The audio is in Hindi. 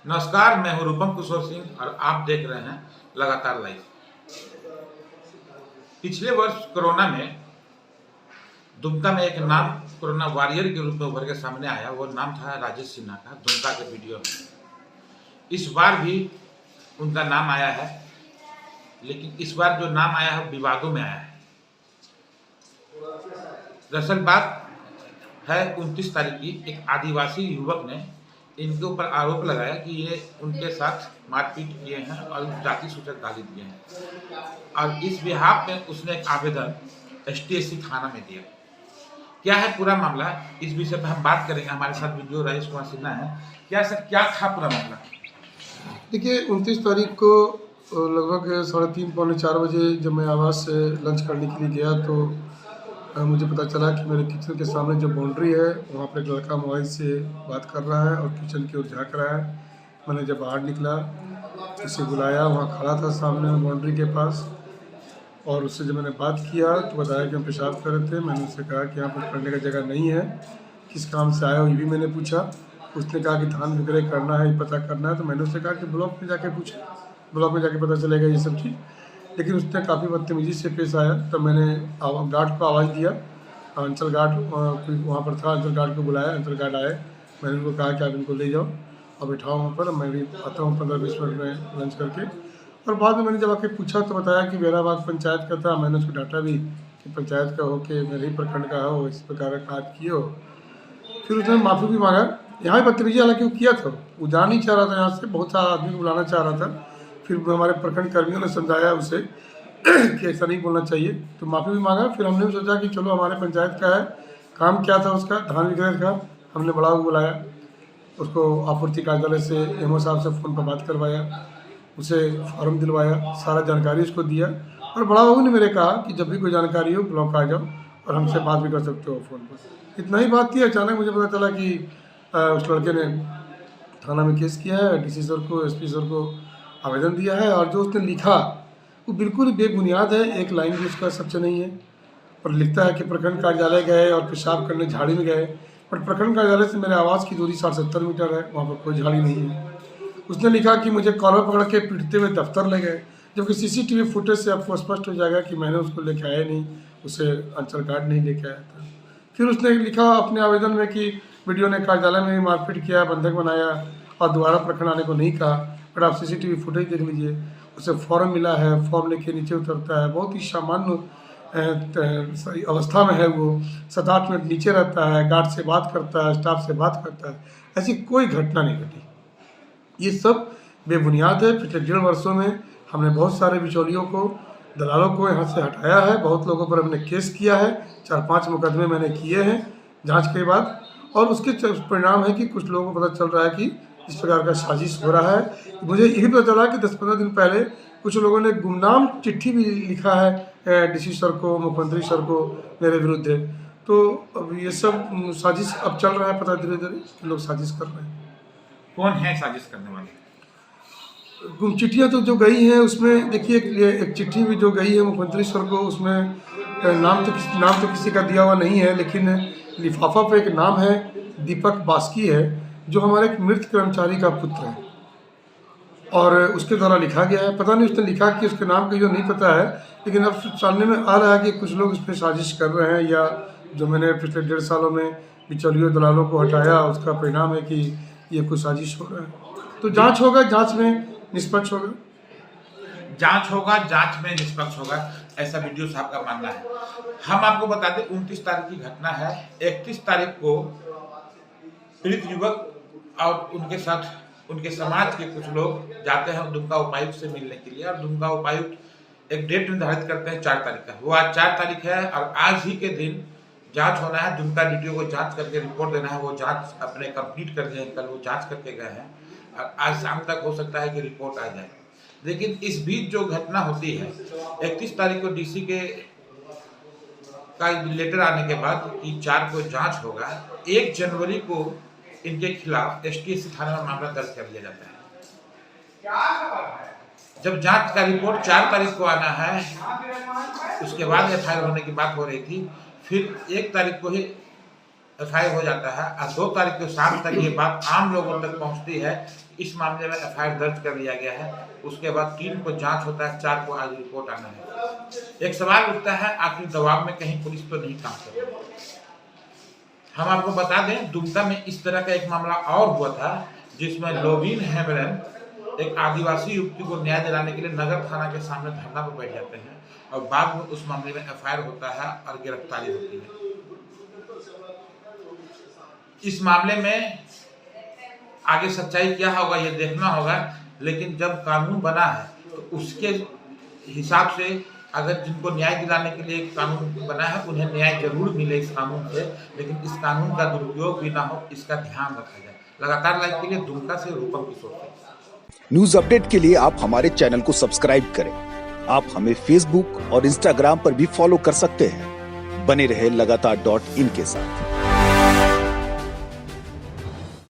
नमस्कार, मैं हूं रूपम किशोर सिंह और आप देख रहे हैं लगातार लाइव। पिछले वर्ष कोरोना में दुमका में एक नाम कोरोना वॉरियर के रूप में उभर के सामने आया। वो नाम था राजेश सिन्हा का, दुमका के वीडियो में। इस बार भी उनका नाम आया है, लेकिन इस बार जो नाम आया है विवादों में आया है। दरअसल बात है 29 तारीख की। एक आदिवासी युवक ने इनके ऊपर आरोप लगाया कि ये उनके साथ मारपीट किए हैं और जाति सूचक गाली दिए हैं, और इस बिहाफ में उसने एक आवेदन STSC थाना में दिया। क्या है पूरा मामला, इस विषय पर हम बात करेंगे। हमारे साथ वीडियो राजेश कुमार सिन्हा है। क्या सर, क्या था पूरा मामला? देखिए, 29 तारीख को लगभग 3:30 पौने 4 बजे जब मैं आवास से लंच करने के लिए गया तो मुझे पता चला कि मेरे किचन के सामने जो बाउंड्री है वहाँ पर एक लड़का मोबाइल से बात कर रहा है और किचन की ओर झाँक रहा है। मैंने जब बाहर निकला, उसे बुलाया, वहाँ खड़ा था सामने बाउंड्री के पास, और उससे जब मैंने बात किया तो बताया कि हम पेशाब कर रहे थे। मैंने उससे कहा कि यहाँ पर करने का जगह नहीं है, किस काम से आए हो ये भी मैंने पूछा। उसने कहा कि धान विक्रय करना है, ये पता करना है। तो मैंने उससे कहा कि ब्लॉक में जाके पूछे, ब्लॉक में जाके पता चलेगा ये सब चीज़। लेकिन उसने काफ़ी बदतमीजी से पेश आया। तब मैंने गार्ड को आवाज़ दिया, अंचल गार्ड वहाँ पर था, अंचल गार्ड को बुलाया, अंचल गार्ड आए। मैंने उनको कहा कि आप इनको ले जाओ और बिठाओ वहाँ पर, मैं भी आता हूँ 15-20 मिनट में लंच करके। और बाद में मैंने जब आके पूछा तो बताया कि बेराबाद पंचायत का था। मैंने उसको डांटा भी कि पंचायत का हो के मेरे ही प्रखंड का हो, इस प्रकार का काज किए हो। फिर उसने माफ़ी भी मांगा। यहाँ भी बदतमीजी हालांकि वो किया था, वो जाना नहीं चाह रहा था, यहाँ से बहुत सारा आदमी को बुलाना चाह रहा था। फिर हमारे प्रखंड कर्मियों ने समझाया उसे कि ऐसा नहीं बोलना चाहिए, तो माफ़ी भी मांगा। फिर हमने भी सोचा कि चलो हमारे पंचायत का है, काम क्या था उसका, धान विक्रय का। हमने बड़ा बुलाया उसको, आपूर्ति कार्यालय से MO साहब से फ़ोन पर बात करवाया, उसे फॉर्म दिलवाया, सारा जानकारी उसको दिया। और बड़ा बाबू ने मेरे कहा कि जब भी कोई जानकारी हो ब्लॉक आ जाओ और हमसे बात भी कर सकते हो फ़ोन पर। इतना ही बात थी। अचानक मुझे पता चला कि उस लड़के ने थाना में केस किया है, DC सर को, SP सर को आवेदन दिया है। और जो उसने लिखा वो बिल्कुल बेबुनियाद है, एक लाइन भी उसका सच नहीं है। और लिखता है कि प्रखंड कार्यालय गए और पेशाब करने झाड़ी में गए, बट प्रखंड कार्यालय से मेरे आवास की दूरी 60-70 मीटर है, वहाँ पर कोई झाड़ी नहीं है। उसने लिखा कि मुझे कॉलर पकड़ के पीटते हुए दफ्तर ले गए, जबकि CCTV फुटेज से आपको स्पष्ट हो जाएगा कि मैंने उसको लेके आया नहीं, उसे अंचल गार्ड नहीं लेके आया था। फिर उसने लिखा अपने आवेदन में कि वीडियो ने कार्यालय में मारपीट किया, बंधक बनाया और दोबारा प्रखंड आने को नहीं कहा, बट आप CCTV फुटेज देख लीजिए। उसे फॉर्म मिला है, फॉर्म लेके नीचे उतरता है, बहुत ही सामान्य अवस्था में है वो। 7-8 मिनट नीचे रहता है, गार्ड से बात करता है, स्टाफ से बात करता है। ऐसी कोई घटना नहीं घटी। ये सब बेबुनियाद है। पिछले 1.5 वर्षों में हमने बहुत सारे बिचौलियों को, दलालों को यहाँ से हटाया है। बहुत लोगों पर हमने केस किया है, 4-5 मुकदमे मैंने किए हैं जांच के बाद। और उसके परिणाम है कि कुछ लोगों को पता चल रहा है कि इस प्रकार का साजिश हो रहा है। मुझे यही पता चला कि 10-15 दिन पहले कुछ लोगों ने गुमनाम चिट्ठी भी लिखा है DC सर को, मुख्यमंत्री सर को मेरे विरुद्ध। तो अब ये सब साजिश अब चल रहा है, पता धीरे धीरे लोग साजिश कर रहे हैं। कौन है साजिश करने वाले? चिट्ठियाँ तो जो गई हैं उसमें देखिए, एक चिट्ठी भी जो गई है मुख्यमंत्री सर को, उसमें नाम तो किसी का दिया हुआ नहीं है, लेकिन लिफाफा पे एक नाम है, दीपक बास्की है, जो हमारे एक मृत कर्मचारी का पुत्र है, और उसके द्वारा लिखा गया है। पता नहीं उसने लिखा कि उसके नाम का जो नहीं पता है, लेकिन अब जानने में आ रहा है कि कुछ लोग इस पर साजिश कर रहे हैं, या जो मैंने पिछले 1.5 सालों में बिचौलियों दलालों को हटाया उसका परिणाम है कि ये कुछ साजिश हो रहा है। तो जांच होगा, जांच में निष्पक्ष होगा। जांच होगा, जांच में निष्पक्ष होगा, ऐसा वीडियो साहब का मानना है। हम आपको बता दें 29 तारीख की घटना है। 31 तारीख को पीड़ित युवक और उनके साथ उनके समाज के कुछ लोग जाते हैं दुमका उपायुक्त से मिलने के लिए, और दुमका उपायुक्त एक डेट निर्धारित करते हैं 4 तारीख का। वो आज 4 तारीख है और आज ही के दिन जांच होना है। दुमका DTO को जांच करके रिपोर्ट देना है। वो जांच अपने कंप्लीट कर दिए, कल वो जांच करके गए हैं और आज शाम तक हो सकता है कि रिपोर्ट आ जाए। लेकिन इस बीच जो घटना होती है, 31 तारीख को DC का लेटर आने के बाद कि 4 को जांच होगा, 1 जनवरी को इनके खिलाफ STSC थाने में मामला दर्ज कर लिया जाता है। जब जांच का रिपोर्ट 4 तारीख को आना है, उसके बाद FIR होने की बात हो रही थी। फिर 1 तारीख को ही FIR हो जाता है और 2 तारीख को शाम तक ये बात आम लोगों तक पहुंचती है। इस मामले में FIR दर्ज कर लिया गया है। उसके बाद 3 को जांच होता है, 4 को आज रिपोर्ट आना है। एक सवाल उठता है, आखिर दबाव में कहीं पुलिस तो नहीं काम कर रही? हम आपको बता दें, दुमका में इस तरह का एक मामला और हुआ था, जिसमें लोबिन हेमरन एक आदिवासी युवती को न्याय दिलाने के लिए नगर थाना के सामने धरना पर बैठ जाते हैं और बाद में उस मामले में FIR होता है और गिरफ्तारी होती है। इस मामले में आगे सच्चाई क्या होगा ये देखना होगा, लेकिन जब कानून बना है तो उसके हिसाब से अगर जिनको न्याय दिलाने के लिए कानून बना है उन्हें न्याय जरूर मिले इस कानून से, लेकिन इस कानून का दुरुपयोग भी ना हो, इसका ध्यान रखा जाए। लगातार लाइव के लिए दुमका से रूपम किशोर। न्यूज अपडेट के लिए आप हमारे चैनल को सब्सक्राइब करें। आप हमें फेसबुक और इंस्टाग्राम पर भी फॉलो कर सकते हैं। बने रहे लगातार .in के साथ।